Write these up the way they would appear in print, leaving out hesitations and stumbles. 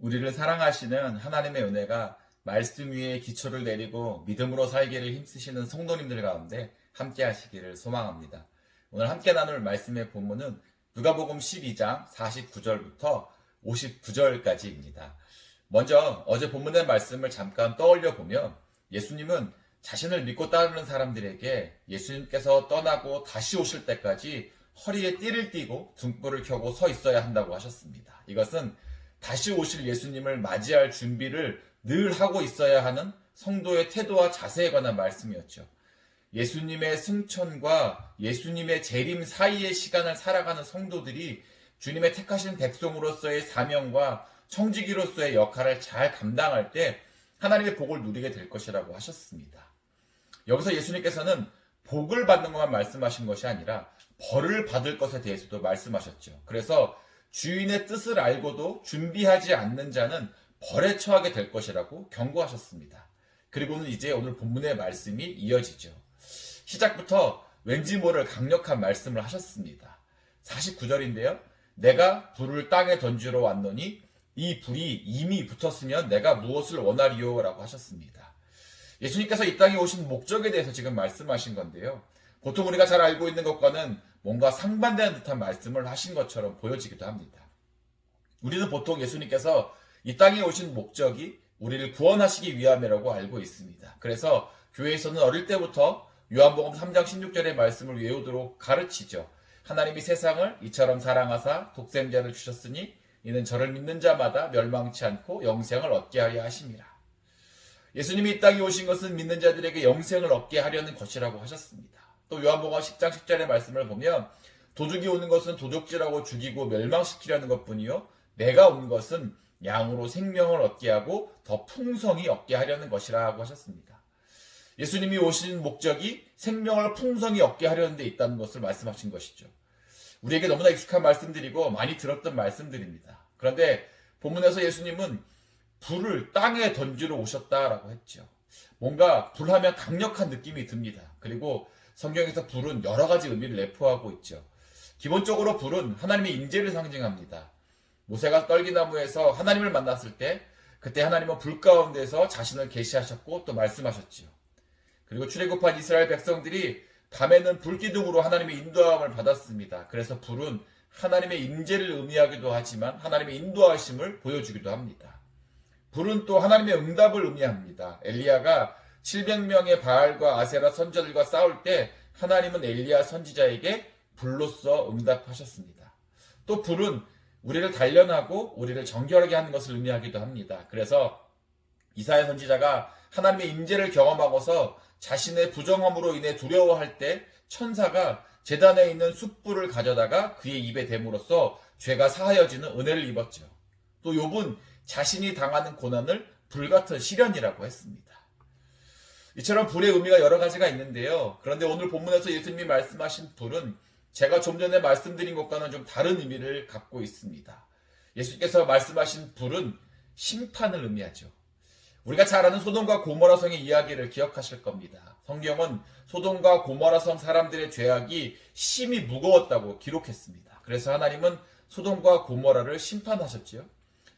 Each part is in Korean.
우리를 사랑하시는 하나님의 은혜가 말씀 위에 기초를 내리고 믿음으로 살기를 힘쓰시는 성도님들 가운데 함께 하시기를 소망합니다. 오늘 함께 나눌 말씀의 본문은 누가복음 12장 49절부터 59절까지입니다. 먼저 어제 본문의 말씀을 잠깐 떠올려 보면 예수님은 자신을 믿고 따르는 사람들에게 예수님께서 떠나고 다시 오실 때까지 허리에 띠를 띠고 등불을 켜고 서 있어야 한다고 하셨습니다. 이것은 다시 오실 예수님을 맞이할 준비를 늘 하고 있어야 하는 성도의 태도와 자세에 관한 말씀이었죠. 예수님의 승천과 예수님의 재림 사이의 시간을 살아가는 성도들이 주님의 택하신 백성으로서의 사명과 청지기로서의 역할을 잘 감당할 때 하나님의 복을 누리게 될 것이라고 하셨습니다. 여기서 예수님께서는 복을 받는 것만 말씀하신 것이 아니라 벌을 받을 것에 대해서도 말씀하셨죠. 그래서 주인의 뜻을 알고도 준비하지 않는 자는 벌에 처하게 될 것이라고 경고하셨습니다. 그리고는 이제 오늘 본문의 말씀이 이어지죠. 시작부터 왠지 모를 강력한 말씀을 하셨습니다. 49절인데요. 내가 불을 땅에 던지러 왔노니 이 불이 이미 붙었으면 내가 무엇을 원하리요? 라고 하셨습니다. 예수님께서 이 땅에 오신 목적에 대해서 지금 말씀하신 건데요. 보통 우리가 잘 알고 있는 것과는 뭔가 상반되는 듯한 말씀을 하신 것처럼 보여지기도 합니다. 우리는 보통 예수님께서 이 땅에 오신 목적이 우리를 구원하시기 위함이라고 알고 있습니다. 그래서 교회에서는 어릴 때부터 요한복음 3장 16절의 말씀을 외우도록 가르치죠. 하나님이 세상을 이처럼 사랑하사 독생자를 주셨으니 이는 저를 믿는 자마다 멸망치 않고 영생을 얻게 하려 하심이라. 예수님이 이 땅에 오신 것은 믿는 자들에게 영생을 얻게 하려는 것이라고 하셨습니다. 또 요한복음 10장 10절의 말씀을 보면 도둑이 오는 것은 도둑질하고 죽이고 멸망시키려는 것뿐이요 내가 온 것은 양으로 생명을 얻게 하고 더 풍성히 얻게 하려는 것이라고 하셨습니다. 예수님이 오신 목적이 생명을 풍성히 얻게 하려는 데 있다는 것을 말씀하신 것이죠. 우리에게 너무나 익숙한 말씀들이고 많이 들었던 말씀들입니다. 그런데 본문에서 예수님은 불을 땅에 던지러 오셨다라고 했죠. 뭔가 불하면 강력한 느낌이 듭니다. 그리고 성경에서 불은 여러 가지 의미를 내포하고 있죠. 기본적으로 불은 하나님의 임재를 상징합니다. 모세가 떨기나무에서 하나님을 만났을 때 그때 하나님은 불 가운데서 자신을 계시하셨고 또 말씀하셨지요. 그리고 출애굽한 이스라엘 백성들이 밤에는 불기둥으로 하나님의 인도함을 받았습니다. 그래서 불은 하나님의 임재를 의미하기도 하지만 하나님의 인도하심을 보여주기도 합니다. 불은 또 하나님의 응답을 의미합니다. 엘리야가 700명의 바알과 아세라 선지자들과 싸울 때 하나님은 엘리야 선지자에게 불로써 응답하셨습니다. 또 불은 우리를 단련하고 우리를 정결하게 하는 것을 의미하기도 합니다. 그래서 이사야 선지자가 하나님의 임재를 경험하고서 자신의 부정함으로 인해 두려워할 때 천사가 제단에 있는 숯불을 가져다가 그의 입에 댐으로써 죄가 사하여지는 은혜를 입었죠. 또 욥은 자신이 당하는 고난을 불같은 시련이라고 했습니다. 이처럼 불의 의미가 여러 가지가 있는데요. 그런데 오늘 본문에서 예수님이 말씀하신 불은 제가 좀 전에 말씀드린 것과는 좀 다른 의미를 갖고 있습니다. 예수님께서 말씀하신 불은 심판을 의미하죠. 우리가 잘 아는 소돔과 고모라 성의 이야기를 기억하실 겁니다. 성경은 소돔과 고모라 성 사람들의 죄악이 심히 무거웠다고 기록했습니다. 그래서 하나님은 소돔과 고모라를 심판하셨지요.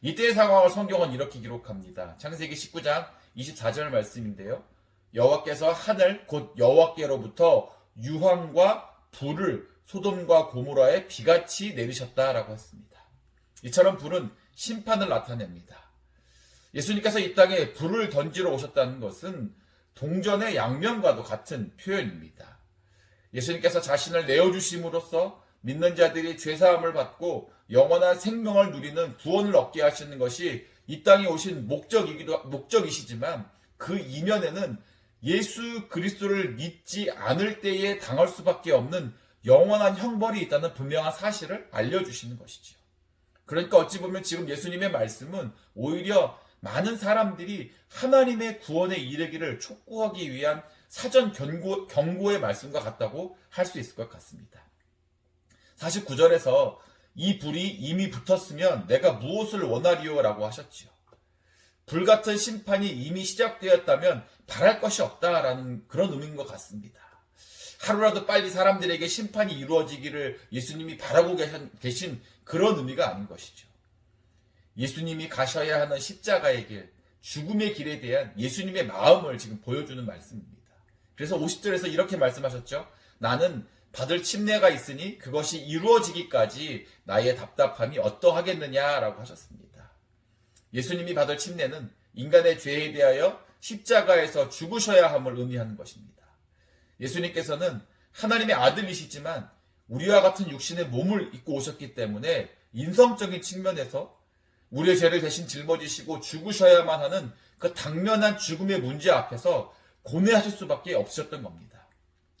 이때의 상황을 성경은 이렇게 기록합니다. 창세기 19장 24절 말씀인데요. 여호와께서 하늘 곧 여호와께로부터 유황과 불을 소돔과 고모라에 비같이 내리셨다라고 했습니다. 이처럼 불은 심판을 나타냅니다. 예수님께서 이 땅에 불을 던지러 오셨다는 것은 동전의 양면과도 같은 표현입니다. 예수님께서 자신을 내어주심으로써 믿는 자들이 죄사함을 받고 영원한 생명을 누리는 구원을 얻게 하시는 것이 이 땅에 오신 목적이시지만 그 이면에는 예수 그리스도를 믿지 않을 때에 당할 수밖에 없는 영원한 형벌이 있다는 분명한 사실을 알려주시는 것이죠. 그러니까 어찌 보면 지금 예수님의 말씀은 오히려 많은 사람들이 하나님의 구원에 이르기를 촉구하기 위한 사전 경고의 말씀과 같다고 할 수 있을 것 같습니다. 49절에서 이 불이 이미 붙었으면 내가 무엇을 원하리요? 라고 하셨지요. 불같은 심판이 이미 시작되었다면 바랄 것이 없다라는 그런 의미인 것 같습니다. 하루라도 빨리 사람들에게 심판이 이루어지기를 예수님이 바라고 계신 그런 의미가 아닌 것이죠. 예수님이 가셔야 하는 십자가의 길, 죽음의 길에 대한 예수님의 마음을 지금 보여주는 말씀입니다. 그래서 50절에서 이렇게 말씀하셨죠. 나는 받을 침례가 있으니 그것이 이루어지기까지 나의 답답함이 어떠하겠느냐라고 하셨습니다. 예수님이 받을 침례는 인간의 죄에 대하여 십자가에서 죽으셔야 함을 의미하는 것입니다. 예수님께서는 하나님의 아들이시지만 우리와 같은 육신의 몸을 입고 오셨기 때문에 인성적인 측면에서 우리의 죄를 대신 짊어지시고 죽으셔야만 하는 그 당면한 죽음의 문제 앞에서 고뇌하실 수밖에 없으셨던 겁니다.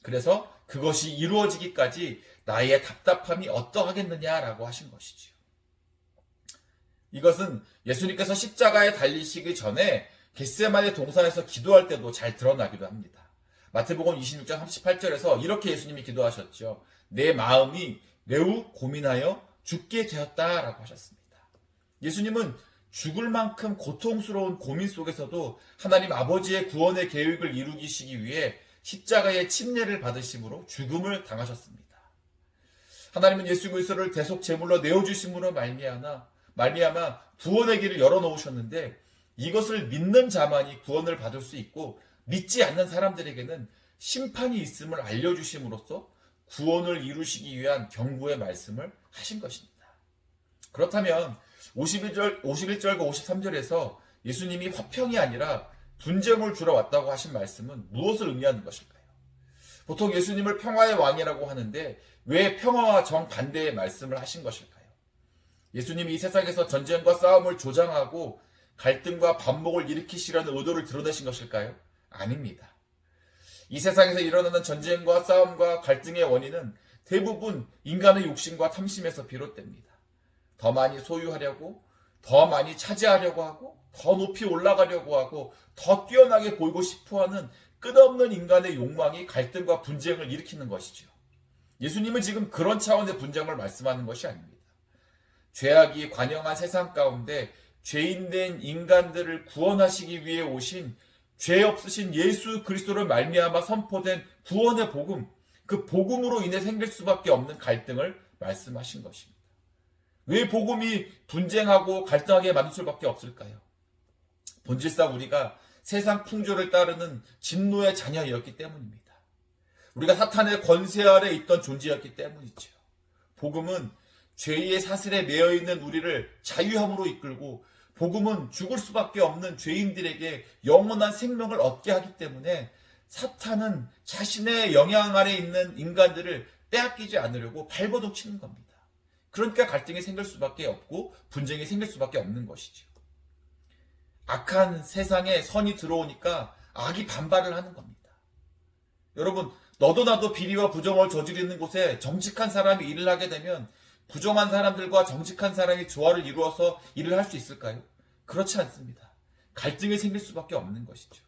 그래서 그것이 이루어지기까지 나의 답답함이 어떠하겠느냐라고 하신 것이지요. 이것은 예수님께서 십자가에 달리시기 전에 겟세마네 동산에서 기도할 때도 잘 드러나기도 합니다. 마태복음 26장 38절에서 이렇게 예수님이 기도하셨죠. 내 마음이 매우 고민하여 죽게 되었다라고 하셨습니다. 예수님은 죽을 만큼 고통스러운 고민 속에서도 하나님 아버지의 구원의 계획을 이루시기 위해 십자가의 침례를 받으심으로 죽음을 당하셨습니다. 하나님은 예수 그리스도를 대속 제물로 내어주심으로 말미암아 구원의 길을 열어놓으셨는데 이것을 믿는 자만이 구원을 받을 수 있고 믿지 않는 사람들에게는 심판이 있음을 알려주심으로써 구원을 이루시기 위한 경고의 말씀을 하신 것입니다. 그렇다면 51절과 53절에서 예수님이 화평이 아니라 분쟁을 주러 왔다고 하신 말씀은 무엇을 의미하는 것일까요? 보통 예수님을 평화의 왕이라고 하는데 왜 평화와 정반대의 말씀을 하신 것일까요? 예수님이 이 세상에서 전쟁과 싸움을 조장하고 갈등과 반목을 일으키시려는 의도를 드러내신 것일까요? 아닙니다. 이 세상에서 일어나는 전쟁과 싸움과 갈등의 원인은 대부분 인간의 욕심과 탐심에서 비롯됩니다. 더 많이 소유하려고, 더 많이 차지하려고 하고, 더 높이 올라가려고 하고, 더 뛰어나게 보이고 싶어하는 끝없는 인간의 욕망이 갈등과 분쟁을 일으키는 것이죠. 예수님은 지금 그런 차원의 분쟁을 말씀하는 것이 아닙니다. 죄악이 관영한 세상 가운데 죄인된 인간들을 구원하시기 위해 오신 죄 없으신 예수 그리스도를 말미암아 선포된 구원의 복음, 그 복음으로 인해 생길 수밖에 없는 갈등을 말씀하신 것입니다. 왜 복음이 분쟁하고 갈등하게 만들 수밖에 없을까요? 본질상 우리가 세상 풍조를 따르는 진노의 자녀였기 때문입니다. 우리가 사탄의 권세 아래 있던 존재였기 때문이죠. 복음은 죄의 사슬에 매여 있는 우리를 자유함으로 이끌고 복음은 죽을 수밖에 없는 죄인들에게 영원한 생명을 얻게 하기 때문에 사탄은 자신의 영향 아래 있는 인간들을 빼앗기지 않으려고 발버둥 치는 겁니다. 그러니까 갈등이 생길 수밖에 없고 분쟁이 생길 수밖에 없는 것이죠. 악한 세상에 선이 들어오니까 악이 반발을 하는 겁니다. 여러분, 너도 나도 비리와 부정을 저지르는 곳에 정직한 사람이 일을 하게 되면 부정한 사람들과 정직한 사람이 조화를 이루어서 일을 할 수 있을까요? 그렇지 않습니다. 갈등이 생길 수밖에 없는 것이죠.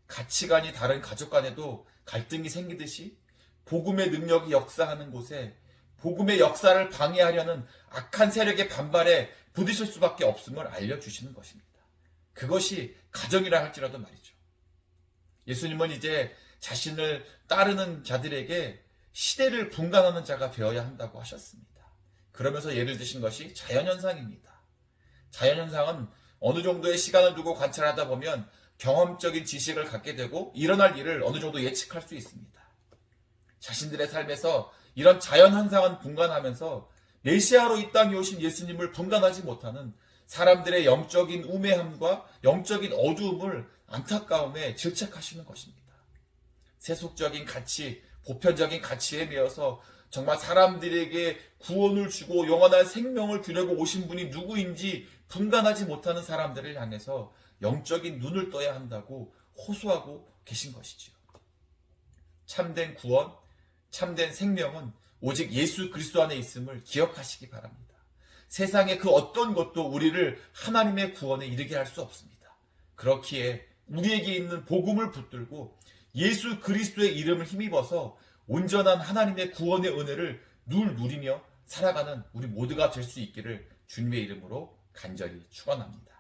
가치관이 다른 가족 간에도 갈등이 생기듯이 복음의 능력이 역사하는 곳에 복음의 역사를 방해하려는 악한 세력의 반발에 부딪힐 수밖에 없음을 알려주시는 것입니다. 그것이 가정이라 할지라도 말이죠. 예수님은 이제 자신을 따르는 자들에게 시대를 분간하는 자가 되어야 한다고 하셨습니다. 그러면서 예를 드신 것이 자연현상입니다. 자연현상은 어느 정도의 시간을 두고 관찰하다 보면 경험적인 지식을 갖게 되고 일어날 일을 어느 정도 예측할 수 있습니다. 자신들의 삶에서 이런 자연현상은 분간하면서 메시아로 이 땅에 오신 예수님을 분간하지 못하는 사람들의 영적인 우매함과 영적인 어두움을 안타까움에 질책하시는 것입니다. 세속적인 가치, 보편적인 가치에 매여서 정말 사람들에게 구원을 주고 영원한 생명을 주려고 오신 분이 누구인지 분간하지 못하는 사람들을 향해서 영적인 눈을 떠야 한다고 호소하고 계신 것이죠. 참된 구원, 참된 생명은 오직 예수 그리스도 안에 있음을 기억하시기 바랍니다. 세상의 그 어떤 것도 우리를 하나님의 구원에 이르게 할 수 없습니다. 그렇기에 우리에게 있는 복음을 붙들고 예수 그리스도의 이름을 힘입어서 온전한 하나님의 구원의 은혜를 늘 누리며 살아가는 우리 모두가 될 수 있기를 주님의 이름으로 간절히 축원합니다.